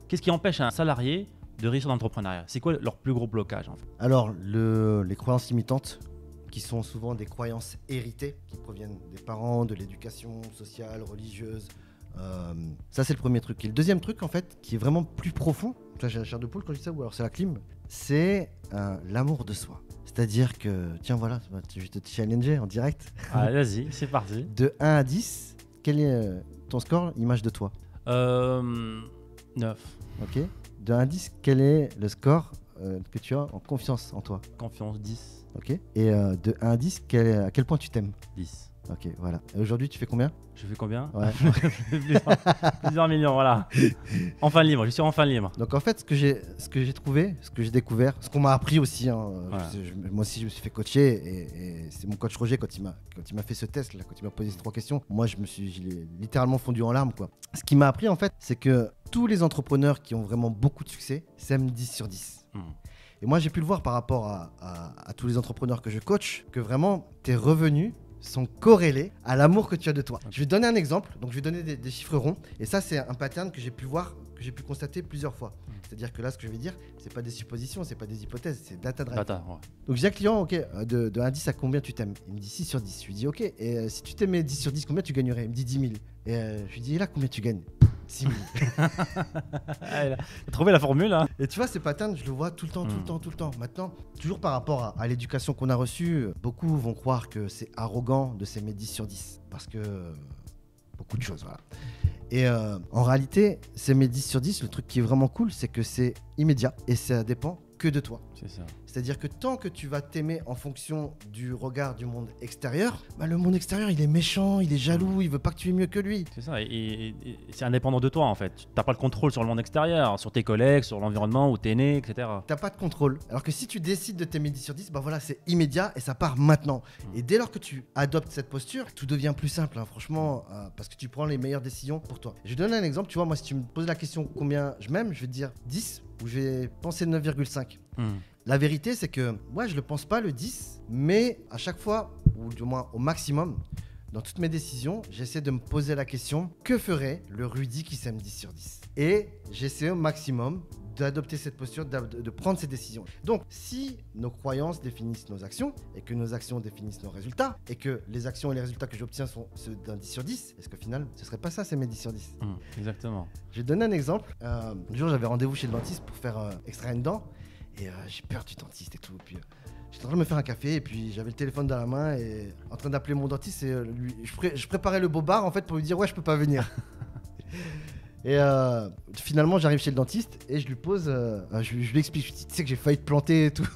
Qu'est-ce qui empêche un salarié de réussir dans l'entrepreneuriat? C'est quoi leur plus gros blocage en fait? Alors, les croyances limitantes, qui sont souvent des croyances héritées, qui proviennent des parents, de l'éducation sociale, religieuse. Ça, c'est le premier truc. Et le deuxième truc, en fait, qui est vraiment plus profond, toi, j'ai la chair de poule quand je dis ça, ou alors c'est la clim, c'est l'amour de soi. C'est-à-dire que, tiens, voilà, je vais te challenger en direct. Ah, vas-y, c'est parti. De 1 à 10, quel est ton score, image de toi? 9. Ok. De 1 à 10, quel est le score que tu as en confiance en toi? Confiance, 10. Ok. Et de 1 à 10, à quel point tu t'aimes? 10. Ok, voilà. Et aujourd'hui, tu fais combien? Je fais combien? Ouais. Plusieurs millions, voilà. Enfin libre, je suis enfin libre. Donc en fait, ce que j'ai trouvé, ce que j'ai découvert, ce qu'on m'a appris aussi, hein, Voilà. moi aussi je me suis fait coacher et c'est mon coach Roger quand il m'a fait ce test là, quand il m'a posé ces 3 questions, moi je l'ai littéralement fondu en larmes quoi. Ce qui m'a appris en fait, c'est que tous les entrepreneurs qui ont vraiment beaucoup de succès s'aiment 10 sur 10. Et moi j'ai pu le voir par rapport à tous les entrepreneurs que je coach, que vraiment tes revenus sont corrélés à l'amour que tu as de toi. Je vais te donner un exemple, donc je vais donner des chiffres ronds, et ça c'est un pattern que j'ai pu voir, que j'ai pu constater plusieurs fois. C'est-à-dire que là ce que je vais dire, c'est pas des suppositions, c'est pas des hypothèses, c'est data driven. Data, ouais. Donc j'ai un client, ok, de 1 à 10 à combien tu t'aimes? Il me dit 6 sur 10. Je lui dis ok, et si tu t'aimais 10 sur 10, combien tu gagnerais? Il me dit 10 000. Et je lui dis et là combien tu gagnes? 6 000. T'as trouvé la formule, hein? Et tu vois, ces patterns, je le vois tout le temps. Maintenant, toujours par rapport à l'éducation qu'on a reçue, beaucoup vont croire que c'est arrogant de s'aimer 10 sur 10. Parce que beaucoup de choses, voilà. Et en réalité, s'aimer 10 sur 10, le truc qui est vraiment cool, c'est que c'est immédiat et ça dépend que de toi. C'est ça. C'est-à-dire que tant que tu vas t'aimer en fonction du regard du monde extérieur, bah le monde extérieur, il est méchant, il est jaloux, il veut pas que tu aies mieux que lui. C'est ça, et c'est indépendant de toi en fait. Tu n'as pas le contrôle sur le monde extérieur, sur tes collègues, sur l'environnement où tu es né, etc. T'as pas de contrôle. Alors que si tu décides de t'aimer 10 sur 10, bah voilà, c'est immédiat et ça part maintenant. Et dès lors que tu adoptes cette posture, tout devient plus simple, hein, franchement, parce que tu prends les meilleures décisions pour toi. Je vais donner un exemple, tu vois, moi si tu me poses la question combien je m'aime, je vais te dire 10 ou je vais penser 9,5. La vérité, c'est que moi, je le pense pas le 10, mais à chaque fois, ou du moins au maximum, dans toutes mes décisions, j'essaie de me poser la question, que ferait le Rudy qui s'aime 10 sur 10? Et j'essaie au maximum d'adopter cette posture, de prendre ces décisions. Donc, si nos croyances définissent nos actions, et que nos actions définissent nos résultats, et que les actions et les résultats que j'obtiens sont ceux d'un 10 sur 10, est-ce qu'au final, ce serait pas ça, c'est mes 10 sur 10? Exactement. Je vais te donner un exemple. Un jour, j'avais rendez-vous chez le dentiste pour faire extraire une dent, et j'ai peur du dentiste et tout. Puis j'étais en train de me faire un café, et puis j'avais le téléphone dans la main, et en train d'appeler mon dentiste, et je préparais le bobard en fait pour lui dire ouais, je peux pas venir. Et finalement, j'arrive chez le dentiste et je lui pose, je lui explique, je lui dis, tu sais que j'ai failli te planter et tout.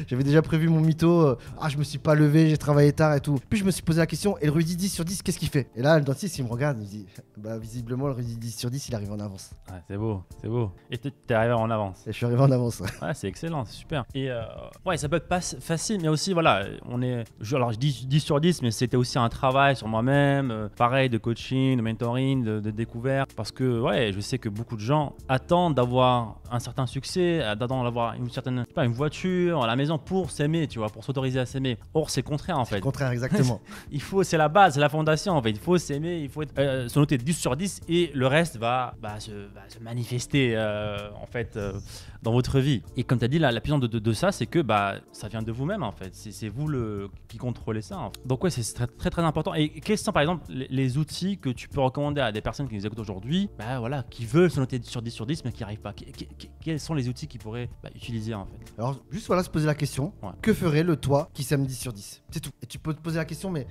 J'avais déjà prévu mon mytho, je me suis pas levé, j'ai travaillé tard et tout. Puis je me suis posé la question, et le Rudy 10 sur 10, qu'est-ce qu'il fait? Et là, le dentiste, il me regarde, il me dit, bah visiblement, le Rudy 10 sur 10, il arrive en avance. Ouais, c'est beau, c'est beau. Et t'es arrivé en avance. Et je suis arrivé en avance. Ouais, c'est excellent, c'est super. Et ouais, ça peut être pas facile, mais aussi, voilà, alors je dis 10 sur 10, mais c'était aussi un travail sur moi-même, pareil, de coaching, de mentoring, de découverte, parce que, ouais, je sais que beaucoup de gens attendent d'avoir un certain succès, d'attendre d'avoir une certaine, je sais pas, une voiture, la maison pour s'aimer, tu vois, pour s'autoriser à s'aimer. Or, c'est le contraire, en fait. C'est le contraire, exactement. C'est la base, c'est la fondation, en fait. Il faut s'aimer, il faut se noter 10 sur 10 et le reste va se manifester, en fait, dans votre vie. Et comme tu as dit, la puissance de ça, c'est que ça vient de vous-même, en fait. C'est vous qui contrôlez ça, en fait. Donc, ouais, c'est très, très, très important. Et quels sont, par exemple, les outils que tu peux recommander à des personnes qui nous écoutent aujourd'hui, voilà, qui veulent se noter sur 10 sur 10, mais qui n'y arrivent pas? Quels sont les outils qu'ils pourraient utiliser, en fait? Alors, juste voilà, se poser la question, ouais. Que ferait le toi qui s'aime 10 sur 10? C'est tout. Et tu peux te poser la question, mais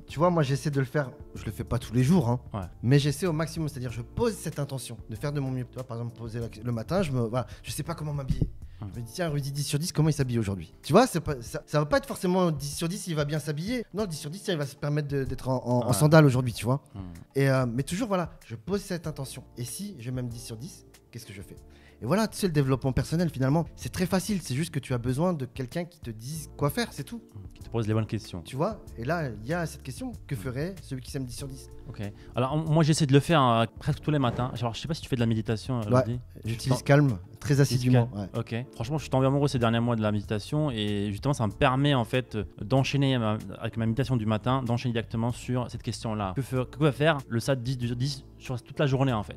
tu vois, moi j'essaie de le faire, je le fais pas tous les jours, hein, ouais. Mais j'essaie au maximum, c'est-à-dire je pose cette intention de faire de mon mieux. Tu vois, par exemple, le matin, je sais pas comment m'habiller. Je me dis, tiens, Rudy 10 sur 10, comment il s'habille aujourd'hui? Tu vois, ça va pas être forcément 10 sur 10, il va bien s'habiller. Non, 10 sur 10, il va se permettre d'être en sandales aujourd'hui, tu vois. Mais toujours, voilà, je pose cette intention. Et si je m'aime 10 sur 10, qu'est-ce que je fais? Et voilà, tu sais, le développement personnel, finalement, c'est très facile. C'est juste que tu as besoin de quelqu'un qui te dise quoi faire, c'est tout. Qui te pose les bonnes questions. Tu vois? Et là, il y a cette question. Que ferait celui qui s'aime 10 sur 10? Ok. Alors, moi, j'essaie de le faire presque tous les matins. Alors, je sais pas si tu fais de la méditation, ouais, j'utilise Calm. très assidûment. Ouais. Ok. Franchement, je suis tombé amoureux ces derniers mois de la méditation et justement, ça me permet en fait d'enchaîner avec ma méditation du matin, d'enchaîner directement sur cette question-là. Que va faire le SAT 10 sur toute la journée en fait,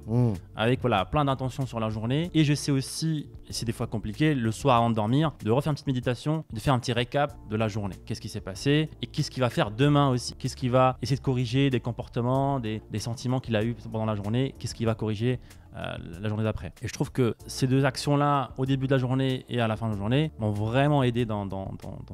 avec voilà plein d'intentions sur la journée. Et je sais aussi, et c'est des fois compliqué, le soir avant de dormir, de refaire une petite méditation, de faire un petit récap de la journée. Qu'est-ce qui s'est passé et qu'est-ce qu'il va faire demain aussi. Qu'est-ce qu'il va essayer de corriger des comportements, des sentiments qu'il a eu pendant la journée. Qu'est-ce qu'il va corriger la journée d'après. Et je trouve que ces deux actions-là, au début de la journée et à la fin de la journée, m'ont vraiment aidé dans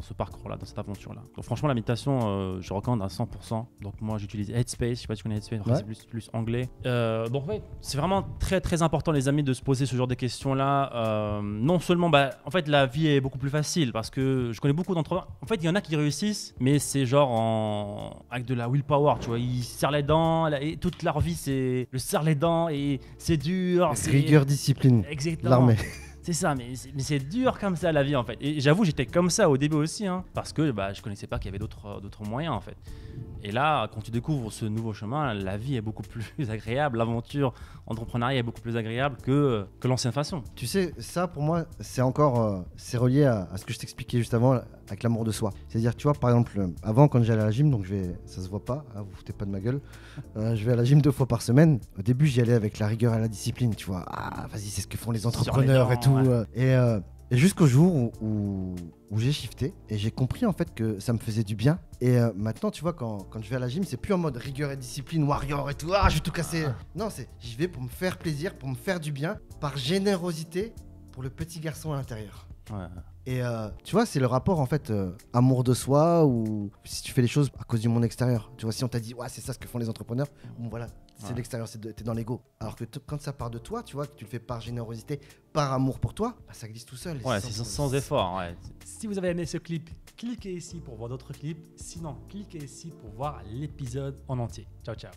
ce parcours-là, dans cette aventure-là. Donc franchement, la méditation, je recommande à 100%. Donc moi, j'utilise Headspace. Je sais pas si tu connais Headspace, ouais. C'est plus anglais. Donc ouais, c'est vraiment très très important, les amis, de se poser ce genre de questions-là. Non seulement, en fait, la vie est beaucoup plus facile parce que je connais beaucoup d'entrepreneurs. En fait, il y en a qui réussissent, mais c'est genre avec de la willpower, tu vois. Ils serrent les dents et toute leur vie, c'est le serre les dents et c'est dur. Rigueur, discipline. Exactement. L'armée. C'est ça, mais c'est dur comme ça la vie en fait. Et j'avoue, j'étais comme ça au début aussi, parce que je connaissais pas qu'il y avait d'autres moyens en fait. Et là, quand tu découvres ce nouveau chemin, la vie est beaucoup plus agréable, l'aventure entrepreneuriale est beaucoup plus agréable que l'ancienne façon. Tu sais, ça pour moi, c'est encore c'est relié à ce que je t'expliquais juste avant avec l'amour de soi. C'est-à-dire, tu vois, par exemple, avant quand j'allais à la gym, donc ça se voit pas, vous foutez pas de ma gueule, je vais à la gym 2 fois par semaine. Au début, j'y allais avec la rigueur et la discipline, tu vois. Ah, vas-y, c'est ce que font les entrepreneurs et tout. Ouais. Et jusqu'au jour où j'ai shifté et j'ai compris en fait que ça me faisait du bien. Et maintenant, tu vois, quand je vais à la gym, c'est plus en mode rigueur et discipline, warrior et tout. Ah, je vais tout casser. Non, j'y vais pour me faire plaisir, pour me faire du bien, par générosité pour le petit garçon à l'intérieur. Ouais. Et tu vois, c'est le rapport en fait amour de soi, ou si tu fais les choses à cause du monde extérieur. Tu vois, si on t'a dit ouais, c'est ça ce que font les entrepreneurs, bon voilà, c'est l'extérieur, t'es dans l'ego. Alors que quand ça part de toi, tu vois, que tu le fais par générosité, par amour pour toi, ça glisse tout seul. Ouais, c'est sans effort. Ouais. Si vous avez aimé ce clip, cliquez ici pour voir d'autres clips. Sinon, cliquez ici pour voir l'épisode en entier. Ciao, ciao.